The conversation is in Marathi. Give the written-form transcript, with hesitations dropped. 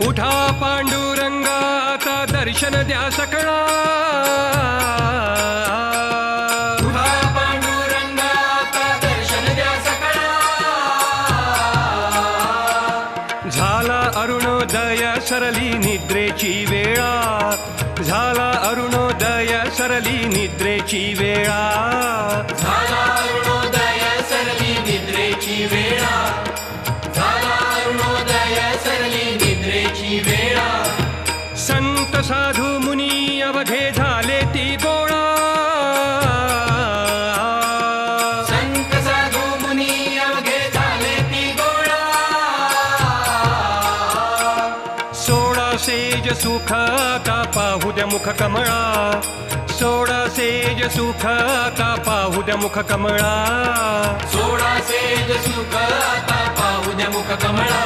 उठा पांडुरंगा आता दर्शन द्या सकळा. उठा पांडुरंगा आता दर्शन द्या सकळा. झाला अरुणोदय सरली निद्रेची वेळा. झाला अरुणोदय सरली निद्रेची वेळा. झाला अरुणोदय सरली निद्रेची वेळा. झाला अरुणोदय सरली निद्रेची वेळा. संत साधू मुनी अवघे झाले ती गोळा. संत साधू मुनी अवघे झाले ती गोळा. सोडा सेज सुख आता पाहू द्या मुख कमळा. सोडा सेज सुख आता पाहू द्या मुख कमळा. सोडा सेज सुख आता पाहू द्या मुख कमळा.